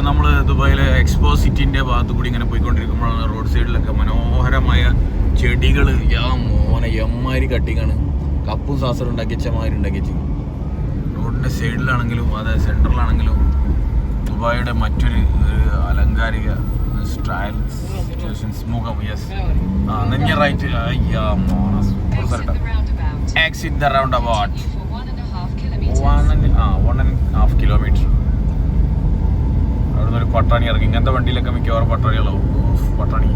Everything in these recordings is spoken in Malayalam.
നമ്മൾ ദുബായിലെ എക്സ്പോ സിറ്റിൻ്റെ ഭാഗത്ത് കൂടി ഇങ്ങനെ പോയിക്കൊണ്ടിരിക്കുമ്പോഴാണ് റോഡ് സൈഡിലൊക്കെ മനോഹരമായ ചെടികൾ മോനെ എമ്മാതിരി കട്ടിങ്ങാണ്. കപ്പും സാസറും ഉണ്ടാക്കി റോഡിൻ്റെ സൈഡിലാണെങ്കിലും അതെ സെൻറ്ററിലാണെങ്കിലും ദുബായിയുടെ മറ്റൊരു അലങ്കാരിക സ്റ്റൈൽ മുഖം. യെസ് നെഞ്ഞ റൈറ്റ് സൂപ്പർ സ്ഥലം. Exit the round about 1.5 kilometre. അവിടെ നിന്നൊരു പട്ടാണി ഇറങ്ങി. ഇങ്ങനത്തെ വണ്ടിയിലൊക്കെ മിക്കവാറും പട്ടാണികളാവും. പട്ടാണി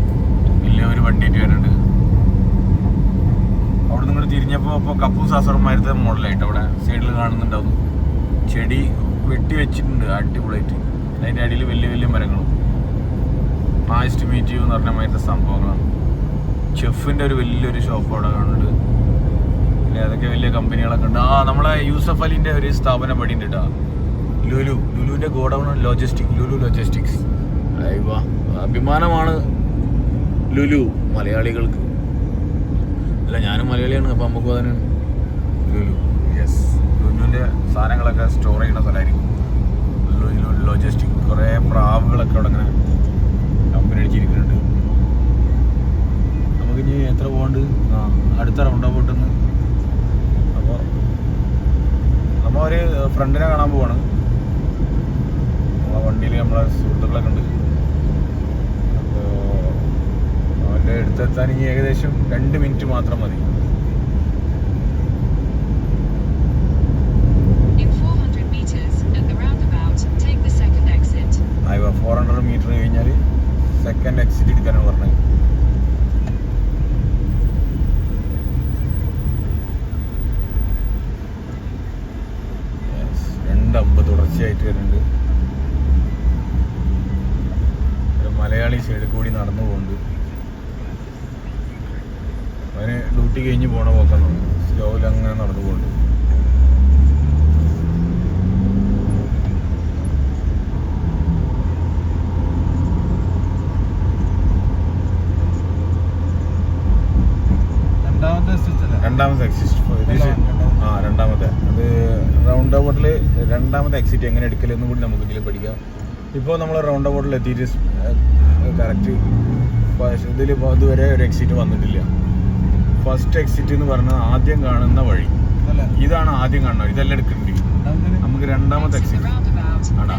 വലിയ ഒരു വണ്ടിയായിട്ട് വരുന്നുണ്ട്. അവിടെ നിങ്ങൾ തിരിഞ്ഞപ്പോൾ ഇപ്പോൾ കപ്പും സാസറുമാരുടെ മോഡലായിട്ട് അവിടെ സൈഡിൽ കാണുന്നുണ്ടാവും. ചെടി വെട്ടി വെച്ചിട്ടുണ്ട് അടിപൊളിയായിട്ട്. അതിൻ്റെ അടിയിൽ വലിയ വലിയ മരങ്ങളും നൈസ് ടു മീറ്റ് യു എന്ന് പറഞ്ഞ മാതിരത്തെ സംഭവങ്ങളാണ്. ചെഫിൻ്റെ ഒരു വലിയൊരു ഷോപ്പ് അവിടെ കാണുന്നുണ്ട്. പിന്നെ അതൊക്കെ വലിയ കമ്പനികളൊക്കെ ഉണ്ട്. നമ്മളെ യൂസഫ് അലിൻ്റെ ഒരു സ്ഥാപനം പടിയുണ്ട് കേട്ടോ. ലുലുവിൻ്റെ ഗോഡൗൺ ലുലു ലോജിസ്റ്റിക്സ്. അഭിമാനമാണ് ലുലു മലയാളികൾക്ക്. അല്ല, ഞാനും മലയാളിയാണ്, അപ്പം നമുക്കും അതിനാണ് ലുലു. യെസ്, ലുലുവിൻ്റെ സാധനങ്ങളൊക്കെ സ്റ്റോർ ചെയ്യുന്ന സ്ഥലമായിരിക്കും ലുലു ലോജിസ്റ്റിക്. കുറേ പ്രാവുകളൊക്കെ അവിടെ അങ്ങനെ കമ്പനി അടിച്ചിരിക്കുന്നുണ്ട്. നമുക്കിനി എത്ര പോകണ്ട്? അടുത്ത റൗണ്ട് അബൌട്ടിൽ നിന്ന്. അപ്പോൾ നമ്മൾ ഒരു ഫ്രണ്ടിനെ കാണാൻ പോവാണ്. നമ്മളെ വണ്ടിയിൽ നമ്മളെ സുഹൃത്തുക്കളൊക്കെ ഉണ്ട്. അപ്പോൾ അവൻ്റെ അടുത്തെത്താൻ ഇനി ഏകദേശം 2 മിനിറ്റ് മാത്രം മതി. 400 മീറ്റർ കഴിഞ്ഞാൽ സെക്കൻഡ് എക്സിറ്റ് എടുക്കാനാണ് പറഞ്ഞത്. തുടർച്ചയായിട്ട് വരുന്നുണ്ട്. ഒരു മലയാളി സൈഡിൽ കൂടി നടന്നു പോകുന്നുണ്ട്. അവന് ഡ്യൂട്ടി കഴിഞ്ഞ് പോണ പോക്കാണ്. സ്ലോയിൽ അങ്ങനെ നടന്നു പോകുന്നുണ്ട്. രണ്ടാമത്തെ എക്സിറ്റ്. രണ്ടാമത്തെ അത് റൗണ്ട് അബൌട്ടിൽ രണ്ടാമത്തെ എക്സിറ്റ് എങ്ങനെ എടുക്കലെന്നും കൂടി നമുക്ക് ഇതിൽ പഠിക്കാം. ഇപ്പോൾ നമ്മൾ റൗണ്ട് അബൌട്ടിൽ എത്തിയിട്ട് കറക്റ്റ് ഇതിൽ ഇതുവരെ ഒരു എക്സിറ്റ് വന്നിട്ടില്ല. ഫസ്റ്റ് എക്സിറ്റ് എന്ന് പറഞ്ഞാൽ ആദ്യം കാണുന്ന വഴി ഇതാണ്. ആദ്യം കാണുന്നത് ഇതെല്ലാം എടുക്കേണ്ടി. നമുക്ക് രണ്ടാമത്തെ എക്സിറ്റ് ആണോ?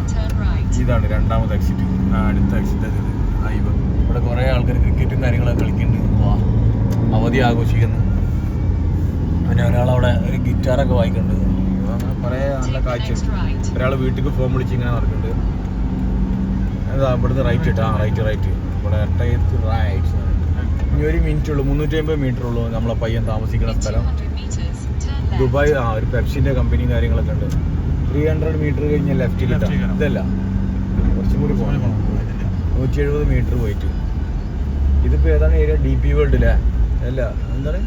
ഇതാണ് രണ്ടാമത്തെ എക്സിറ്റ്. അടുത്ത എക്സിറ്റ് അത് ഇവിടെ കുറേ ആൾക്കാർ ക്രിക്കറ്റും കാര്യങ്ങളൊക്കെ കളിക്കുന്നുണ്ട്. അവധി ആഘോഷിക്കുന്നു. പിന്നെ ഒരാളവിടെ ഒരു ഗിറ്റാറൊക്കെ വായിക്കുന്നുണ്ട്. അങ്ങനെ കുറേ നല്ല കാഴ്ച. ഒരാൾ വീട്ടിൽ ഫോൺ വിളിച്ച് ഇങ്ങനെ നടക്കുന്നുണ്ട്. ഇവിടുന്ന് റൈറ്റ് ഇട്ടാ റൈറ്റ് ഇവിടെ റൈറ്റ്. ഇനി 1 മിനിറ്റ് ഉള്ളൂ. 350 മീറ്റർ ഉള്ളൂ നമ്മളെ പയ്യൻ താമസിക്കുന്ന സ്ഥലം. ദുബായ് ഒരു പെപ്സിൻ്റെ കമ്പനിയും കാര്യങ്ങളൊക്കെ ഉണ്ട്. 300 മീറ്റർ കഴിഞ്ഞാൽ ലെഫ്റ്റിൽ ഇട്ടാ. ഇതല്ല, കുറച്ചും കൂടി പോകണം. 170 മീറ്റർ പോയിട്ട്. ഇതിപ്പോൾ ഏതാണ് ഏരിയ? DP വേൾഡ് അല്ലേ? അല്ല, എന്താണ്?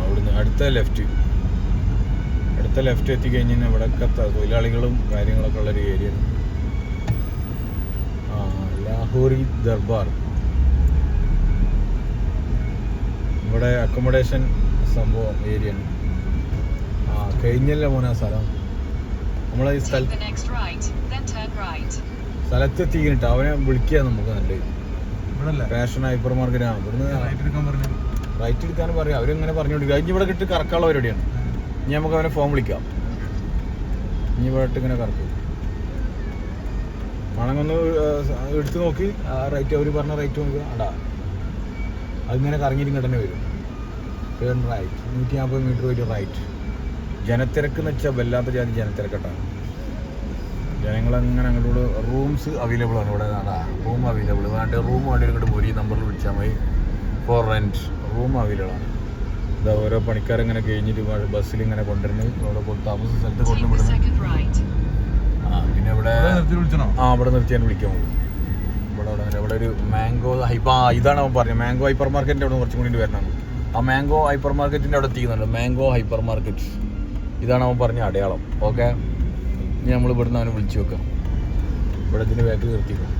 അവിടുന്ന് അടുത്ത ലെഫ്റ്റ് എത്തിക്കഴിഞ്ഞാൽ ഇവിടെയൊക്കെ തൊഴിലാളികളും കാര്യങ്ങളൊക്കെ ഉള്ളൊരു ഏരിയ. ലാഹോറി ദർബാർ. ഇവിടെ അക്കോമഡേഷൻ സംഭവം ഏരിയ ആണ്. കഴിഞ്ഞല്ല മോനെ സ്ഥലം. നമ്മളെ ഈ സ്ഥലത്തെത്തിക്കിട്ട് അവനെ വിളിക്കുക നമുക്ക് നല്ലത്. Fashion hyper market. ഇവിടുന്ന് റൈറ്റ് എടുക്കാനും പറയാം. അവരിങ്ങനെ പറഞ്ഞുകൊണ്ടിരിക്കുക. ഇനി ഇവിടെ കിട്ടി കറക്കാനുള്ള പരിപാടിയാണ്. ഇനി നമുക്ക് അവനെ ഫോൺ വിളിക്കാം. ഇനി ഇവിടെ ഇട്ട് ഇങ്ങനെ കറക്കും. ആണെങ്കിൽ ഒന്ന് എടുത്ത് നോക്കി റൈറ്റ് അവർ പറഞ്ഞ റൈറ്റ് നോക്കുക. അടാ അതിങ്ങനെ കറങ്ങിയിട്ട് തന്നെ വരും. Turn right. 150 മീറ്റർ പോയിട്ട് റൈറ്റ്. ജനത്തിരക്ക് എന്ന് വെച്ചാൽ വല്ലാത്ത ജാതി ജനത്തിരക്കട്ടാണ്. ജനങ്ങളങ്ങനെ അങ്ങോട്ട്. റൂംസ് അവൈലബിൾ ആണ് ഇവിടെ. Room available. വേണ്ട റൂം വേണ്ടി ഇങ്ങോട്ട് പോയി നമ്പറിൽ വിളിച്ചാൽ മതി. ഫോർ റെൻറ്റ് റൂം അവൈലബിൾ ആണ്. ഇതാ ഓരോ പണിക്കാരെങ്ങനെ കഴിഞ്ഞിട്ട് ബസ്സിൽ ഇങ്ങനെ കൊണ്ടുവരുന്നത്. അവിടെ താമസ സ്ഥലത്ത് കൊണ്ടുവിടുന്നത്. പിന്നെ ഇവിടെ ഇവിടെ നിർത്തിയാൽ വിളിക്കാൻ പോകും. ഇവിടെ ഒരു മാംഗോ ഇതാണ് അവൻ പറഞ്ഞത്. മാംഗോ ഹൈപ്പർ മാർക്കറ്റിൻ്റെ അവിടെ കുറച്ചും കൂടി വരണം. ആ മാംഗോ ഹൈപ്പർ മാർക്കറ്റിൻ്റെ അവിടെ എത്തിക്കുന്നുണ്ട്. മാംഗോ ഹൈപ്പർ മാർക്കറ്റ് ഇതാണ് അവൻ പറഞ്ഞ അടയാളം. ഓക്കെ, ഇനി നമ്മൾ ഇവിടുന്ന് അവനെ വിളിച്ചു വെക്കാം. ഇവിടെ ഇതിൻ്റെ ബാക്കിൽ നിർത്തിക്കും.